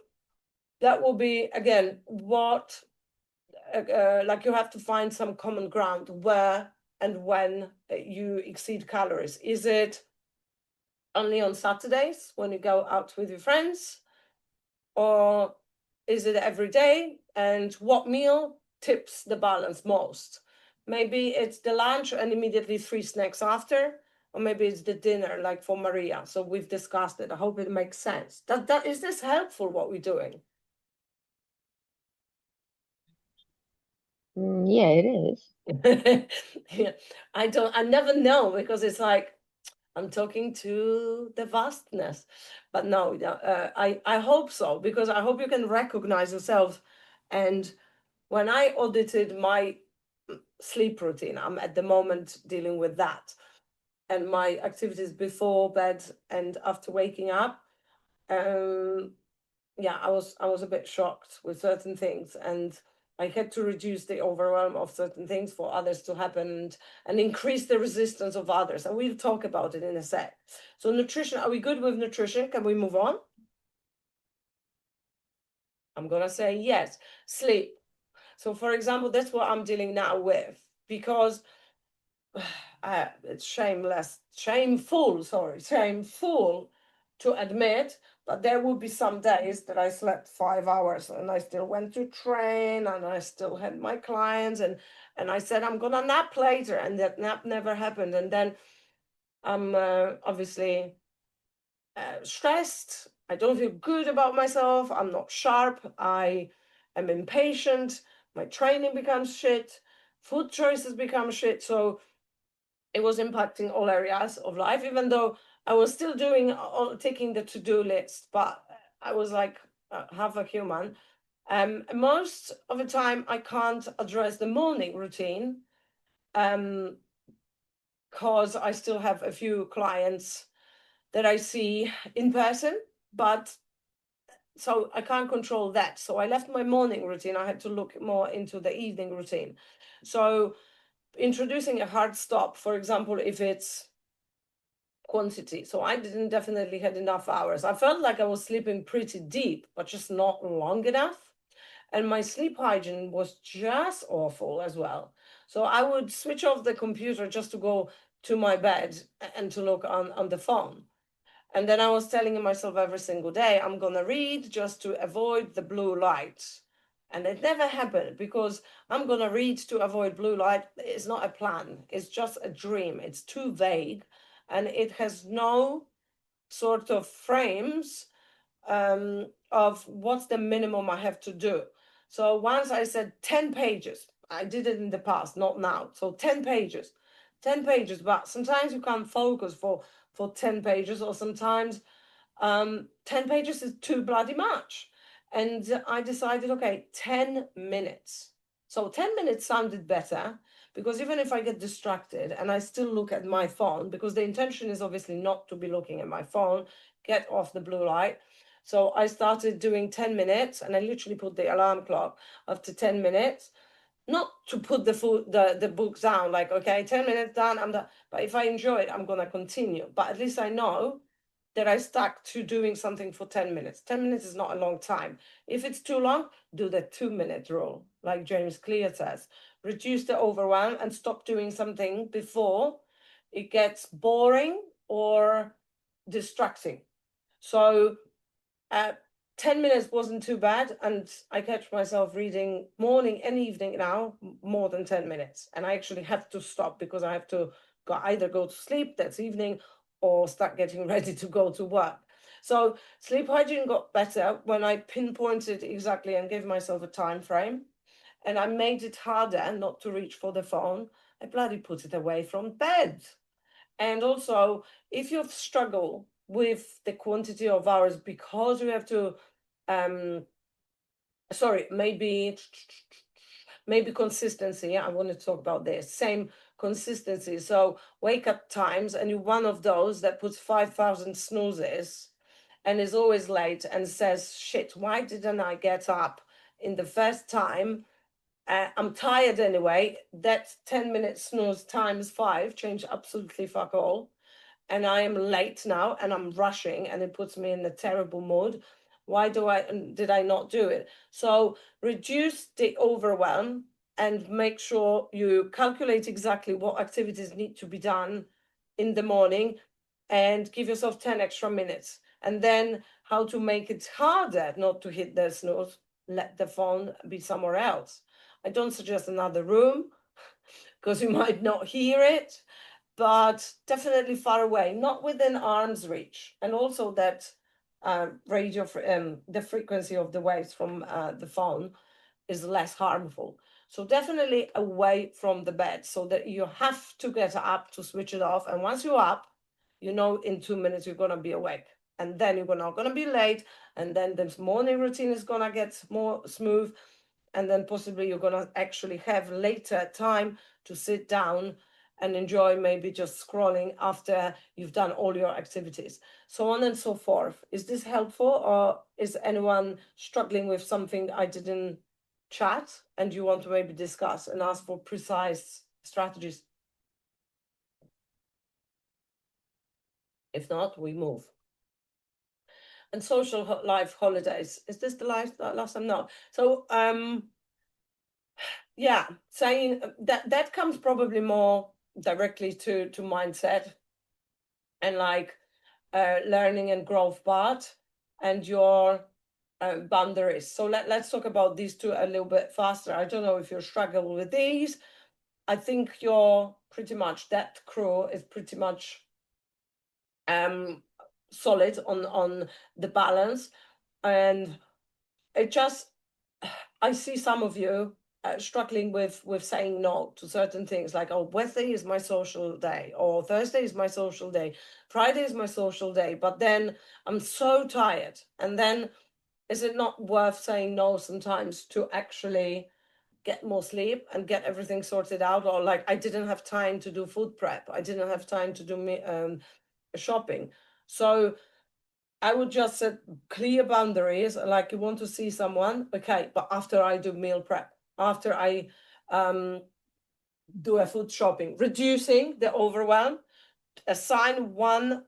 that will be, again, what, like, you have to find some common ground where and when you exceed calories. Is it only on Saturdays when you go out with your friends? Or is it every day? And what meal tips the balance most? Maybe it's the lunch and immediately 3 snacks after, or maybe it's the dinner, like for Maria. So we've discussed it. I hope it makes sense. Is this helpful, what we're doing? Yeah, it is. Yeah, I never know, because it's like I'm talking to the vastness, but no, I hope so, because I hope you can recognize yourself. And when I audited my sleep routine, I'm at the moment dealing with that, and my activities before bed and after waking up. Yeah, I was a bit shocked with certain things, and I had to reduce the overwhelm of certain things for others to happen, and increase the resistance of others. And we'll talk about it in a sec. So nutrition, are we good with nutrition? Can we move on? I'm gonna say yes. Sleep. So for example, that's what I'm dealing now with, because it's shameful to admit, but there will be some days that I slept 5 hours and I still went to train and I still had my clients, and I said I'm gonna nap later, and that nap never happened. And then I'm obviously stressed. I don't feel good about myself. I'm not sharp. I am impatient. My training becomes shit. Food choices become shit. So it was impacting all areas of life, even though I was still taking the to-do list, but I was like half a human. Most of the time I can't address the morning routine, because I still have a few clients that I see in person, but so I can't control that. So I left my morning routine. I had to look more into the evening routine. So introducing a hard stop, for example, if it's quantity. So I didn't definitely had enough hours. I felt like I was sleeping pretty deep, but just not long enough. And my sleep hygiene was just awful as well. So I would switch off the computer just to go to my bed and to look on the phone. And then I was telling myself every single day, I'm going to read just to avoid the blue light. And it never happened, because I'm going to read to avoid blue light. It's not a plan. It's just a dream. It's too vague, and it has no sort of frames of what's the minimum I have to do. So once I said 10 pages, I did it in the past, not now. So 10 pages, but sometimes you can't focus for 10 pages, or sometimes 10 pages is too bloody much. And I decided, okay, 10 minutes. So 10 minutes sounded better, because even if I get distracted and I still look at my phone, because the intention is obviously not to be looking at my phone, get off the blue light. So I started doing 10 minutes, and I literally put the alarm clock after 10 minutes, not to put the book down, like, okay, 10 minutes done, I'm done. But if I enjoy it, I'm gonna continue. But at least I know that I stuck to doing something for 10 minutes. 10 minutes is not a long time. If it's too long, do the 2-minute rule, like James Clear says. Reduce the overwhelm and stop doing something before it gets boring or distracting. So 10 minutes wasn't too bad, and I catch myself reading morning and evening now more than 10 minutes. And I actually have to stop, because I have to either go to sleep, that's evening, or start getting ready to go to work. So sleep hygiene got better when I pinpointed exactly and gave myself a time frame, and I made it harder not to reach for the phone. I bloody put it away from bed. And also, if you struggle with the quantity of hours because you have to, maybe consistency. I want to talk about this. Same consistency. So wake up times, and you're one of those that puts 5,000 snoozes and is always late and says, shit, why didn't I get up in the first time? I'm tired anyway. That 10-minute snooze times 5 change absolutely fuck all. And I am late now, and I'm rushing, and it puts me in a terrible mood. Why did I not do it? So reduce the overwhelm and make sure you calculate exactly what activities need to be done in the morning, and give yourself 10 extra minutes. And then how to make it harder not to hit the snooze, let the phone be somewhere else. I don't suggest another room, because you might not hear it. but definitely far away, not within arm's reach. And also that the frequency of the waves from the phone is less harmful. So definitely away from the bed, so that you have to get up to switch it off. And once you're up, you know in 2 minutes you're gonna be awake, and then you're not gonna be late, and then the morning routine is gonna get more smooth, and then possibly you're gonna actually have later time to sit down and enjoy maybe just scrolling after you've done all your activities, so on and so forth. Is this helpful, or is anyone struggling with something I didn't chat and you want to maybe discuss and ask for precise strategies? If not, we move. And social life holidays. Is this the last time? No. So yeah, saying that comes probably more directly to mindset and like learning and growth part and your boundaries. So let's talk about these two a little bit faster. I don't know if you're struggling with these. I think you're pretty much, that crew is pretty much solid on the balance. And it just, I see some of you struggling with saying no to certain things, like, oh, Wednesday is my social day, or Thursday is my social day, Friday is my social day, but then I'm so tired. And then is it not worth saying no sometimes to actually get more sleep and get everything sorted out? Or like, I didn't have time to do food prep, I didn't have time to do shopping. So I would just set clear boundaries, like you want to see someone, okay, but after I do meal prep, after I do a food shopping, reducing the overwhelm, assign 1-2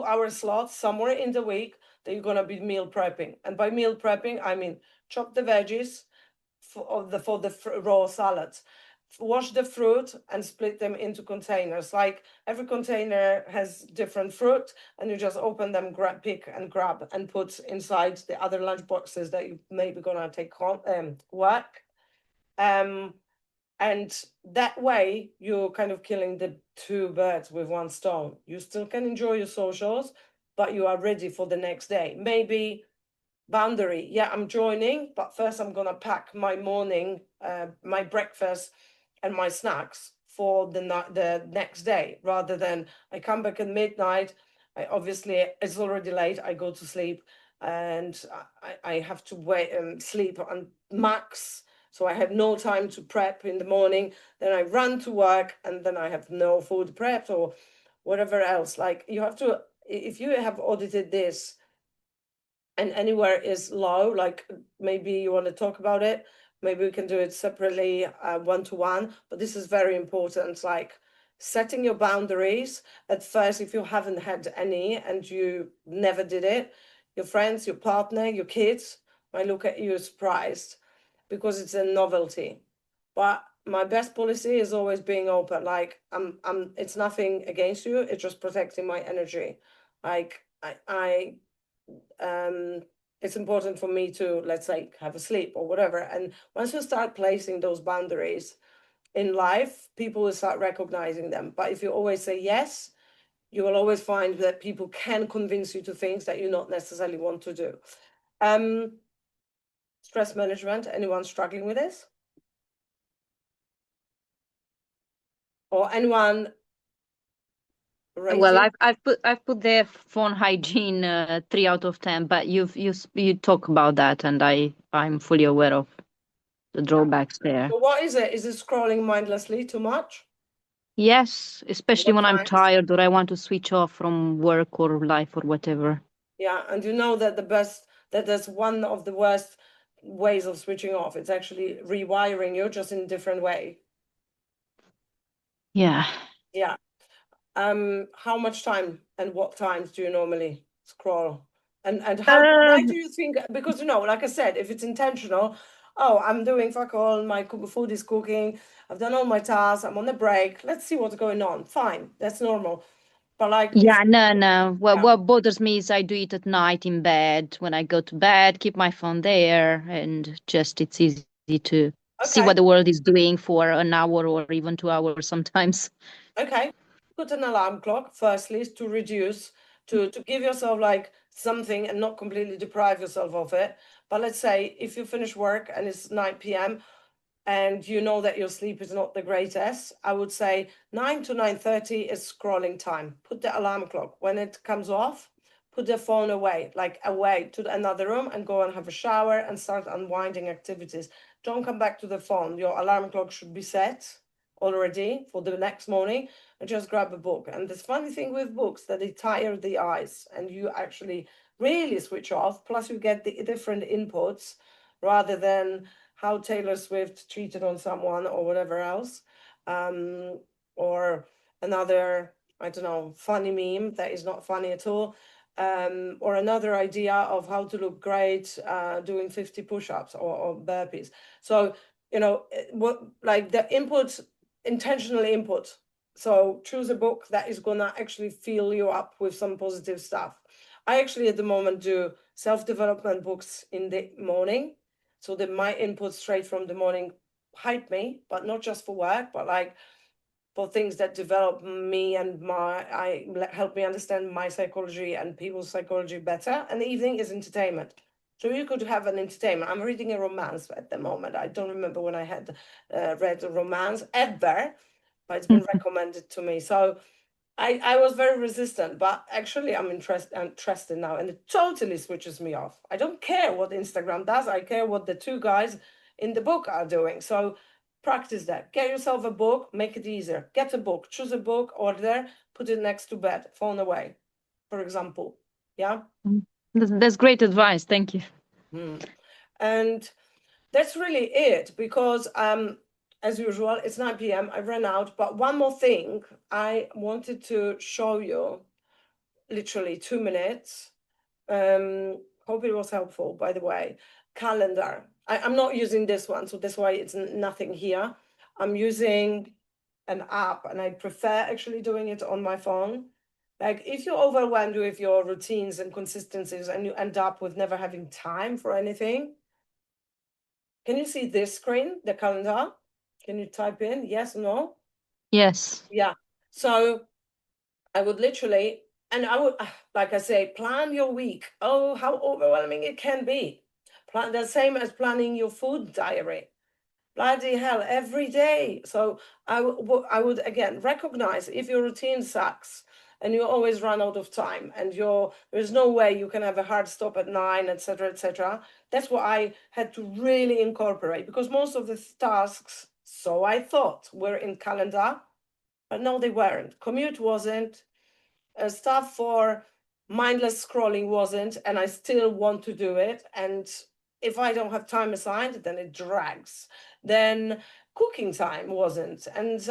hour slot somewhere in the week that you're gonna be meal prepping. And by meal prepping, I mean chop the veggies for the raw salads, wash the fruit and split them into containers. Like every container has different fruit, and you just open them, pick and grab and put inside the other lunch boxes that you maybe gonna take home work. And that way you're kind of killing the two birds with one stone. You still can enjoy your socials, but you are ready for the next day. Maybe boundary, yeah, I'm joining, but first I'm gonna pack my morning, my breakfast and my snacks for the next day, rather than I come back at midnight. I obviously, it's already late, I go to sleep, and I have to wait and sleep on max, so I have no time to prep in the morning. Then I run to work, and then I have no food prepped or whatever else. Like, you have to, if you have audited this and anywhere is low, like maybe you want to talk about it, maybe we can do it separately, one-to-one, but this is very important, like setting your boundaries at first. If you haven't had any and you never did it, your friends, your partner, your kids might look at you surprised, because it's a novelty. But my best policy is always being open. Like, it's nothing against you, it's just protecting my energy. Like, it's important for me to, let's say, have a sleep or whatever. And once you start placing those boundaries in life, people will start recognizing them. But if you always say yes, you will always find that people can convince you to things that you not necessarily want to do. Stress management, anyone struggling with this? Or anyone rating? Well, I've put the phone hygiene 3 out of 10, but you talk about that, and I'm fully aware of the drawbacks there. So what is it? Is it scrolling mindlessly too much? Yes, especially What when I'm times? tired or I want to switch off from work or life or whatever. Yeah, and you know that that's one of the worst ways of switching off. It's actually rewiring you, just in a different way. Yeah. Yeah. How much time and what times do you normally scroll? And how, why do you think? Because, like I said, if it's intentional, oh, I'm doing fuck all, my food is cooking, I've done all my tasks, I'm on a break, let's see what's going on. Fine, that's normal. But like, Yeah, no. Well, Yeah. what bothers me is I do it at night in bed. When I go to bed, keep my phone there, and just it's easy to see Okay. what the world is doing for an hour or even 2 hours sometimes. Okay. put an alarm clock, firstly, to reduce, to give yourself like something and not completely deprive yourself of it. But let's say if you finish work and it's 9 p.m. and you know that your sleep is not the greatest, I would say 9 to 9:30 is scrolling time. Put the alarm clock. When it comes off, put the phone away, like away to another room, and go and have a shower and start unwinding activities. Don't come back to the phone. Your alarm clock should be set already for the next morning, and just grab a book. And the funny thing with books that they tire the eyes and you actually really switch off, plus you get the different inputs rather than how Taylor Swift cheated on someone or whatever else, or another, I don't know, funny meme that is not funny at all, or another idea of how to look great doing 50 push-ups or burpees. So, you know, what, like the input, intentional input. So choose a book that is gonna actually fill you up with some positive stuff. I actually at the moment do self-development books in the morning, so that my input straight from the morning hype me, but not just for work, but like for things that develop me and help me understand my psychology and people's psychology better. And the evening is entertainment. So you could have an entertainment. I'm reading a romance at the moment. I don't remember when I had read a romance ever, but it's been recommended to me. So I was very resistant, but actually I'm interested now, and it totally switches me off. I don't care what Instagram does. I care what the two guys in the book are doing. So practice that. Get yourself a book, make it easier. Get a book, choose a book, order, put it next to bed, phone away, for example. Yeah. That's great advice. Thank you. And that's really it, because as usual, it's 9 p.m. I ran out, but one more thing I wanted to show you, literally 2 minutes. Hope it was helpful, by the way. Calendar. I'm not using this one, so that's why it's nothing here. I'm using an app, and I prefer actually doing it on my phone. Like if you're overwhelmed with your routines and consistencies and you end up with never having time for anything, can you see this screen, the calendar? Can you type in yes or no? Yes. Yeah. So I would literally, and I would, like I say, plan your week. Oh, how overwhelming it can be. Plan the same as planning your food diary. Bloody hell, every day. So I would again recognize if your routine sucks and you always run out of time and there's no way you can have a hard stop at 9, etc., etc. That's what I had to really incorporate, because most of the tasks, so I thought, were in calendar, but no, they weren't. Commute wasn't. Stuff for mindless scrolling wasn't, and I still want to do it. And if I don't have time assigned, then it drags. Then cooking time wasn't, and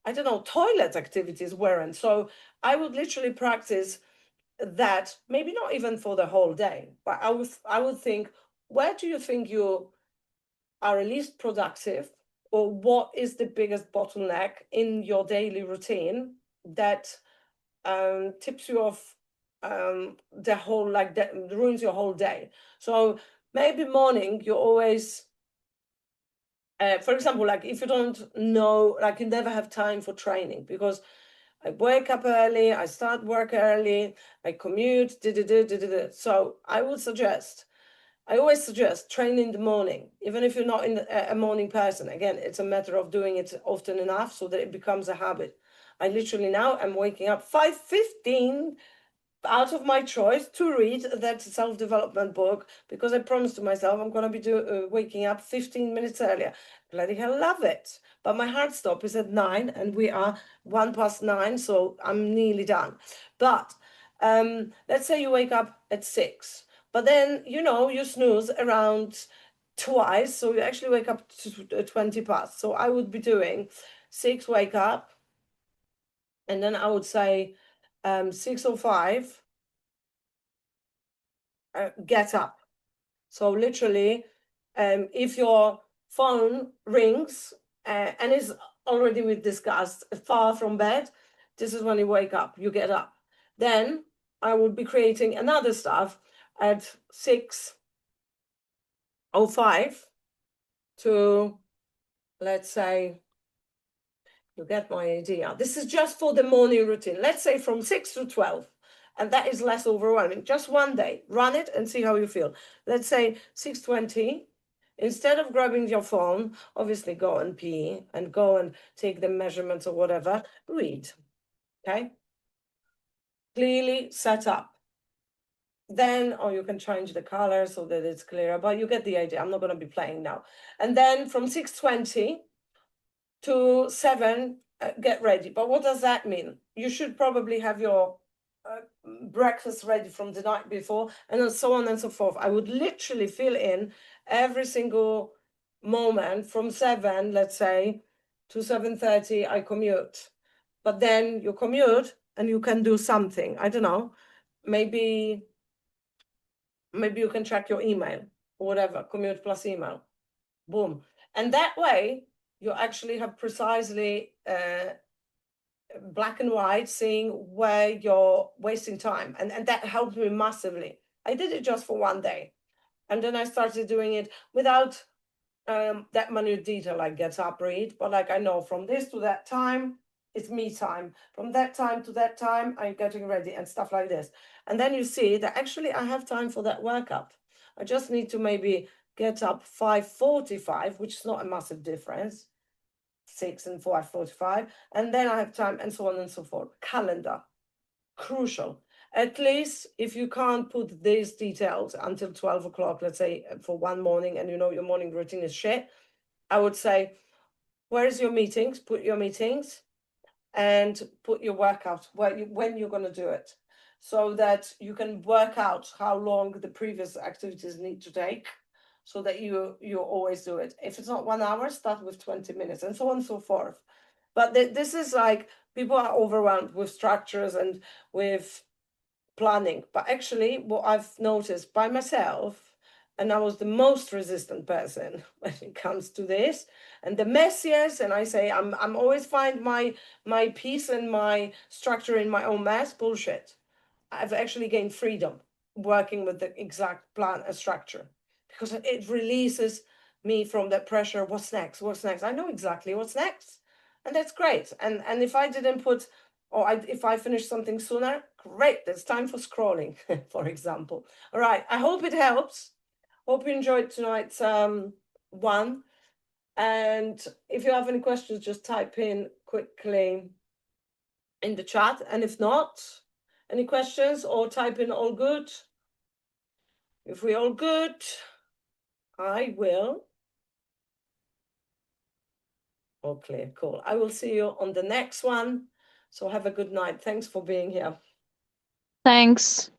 I don't know, toilet activities weren't. So I would literally practice that, maybe not even for the whole day, but I would think, where do you think you are least productive, or what is the biggest bottleneck in your daily routine that tips you off the whole, like that ruins your whole day. So maybe morning you always, for example, like if you don't know, like you never have time for training, because I wake up early, I start work early, I commute, so I would suggest, I always suggest train in the morning, even if you're not a morning person. Again, it's a matter of doing it often enough so that it becomes a habit. I literally now am waking up 5:15 out of my choice to read that self-development book, because I promised to myself I'm going to be waking up 15 minutes earlier. Bloody hell, love it. But my hard stop is at 9 and we are 9:01, so I'm nearly done. But let's say you wake up at 6, but then, you know, you snooze around twice, so you actually wake up to 20 past. So I would be doing 6 wake up, and then I would say 6:05 get up. So literally, if your phone rings and is already, we discussed, far from bed, this is when you wake up, you get up. Then I would be creating another stuff at 6:05 to, let's say, You get my idea. This is just for the morning routine. Let's say from 6 to 12, and that is less overwhelming. Just one day, run it and see how you feel. Let's say 6:20. Instead of grabbing your phone, obviously go and pee and go and take the measurements or whatever, read. Okay? Clearly set up. Then, or you can change the color so that it's clearer, but you get the idea. I'm not going to be playing now. And then from 6:20 to 7, get ready. But what does that mean? You should probably have your breakfast ready from the night before, and so on and so forth. I would literally fill in every single moment from 7, let's say, to 7:30. I commute, but then you commute and you can do something. I don't know, maybe you can check your email or whatever. Commute plus email, boom, and that way you actually have precisely black and white, seeing where you're wasting time. And that helped me massively. I did it just for one day. And then I started doing it without that minute detail, like get up, read. But like I know from this to that time, it's me time. From that time to that time, I'm getting ready and stuff like this. And then you see that actually I have time for that workout. I just need to maybe get up 5:45, which is not a massive difference. 6 and 4:45, and then I have time, and so on and so forth. Calendar, crucial. At least if you can't put these details until 12 o'clock, let's say for one morning, and you know your morning routine is shit, I would say, where's your meetings? Put your meetings and put your workout when you're going to do it, so that you can work out how long the previous activities need to take, so that you always do it. If it's not 1 hour, start with 20 minutes, and so on and so forth. But this is like, people are overwhelmed with structures and with planning. But actually, what I've noticed by myself, and I was the most resistant person when it comes to this, and the messiest, and I say I'm always find my peace and my structure in my own mess. Bullshit. I've actually gained freedom working with the exact plan and structure, because it releases me from that pressure. What's next? What's next? I know exactly what's next, and that's great. And if I didn't put, or if I finish something sooner, great. There's time for scrolling, for example. All right. I hope it helps. Hope you enjoyed tonight's one. And if you have any questions, just type in quickly in the chat. And if not, any questions, or type in all good. If we all good, I will. All clear, cool. I will see you on the next one. So have a good night. Thanks for being here. Thanks.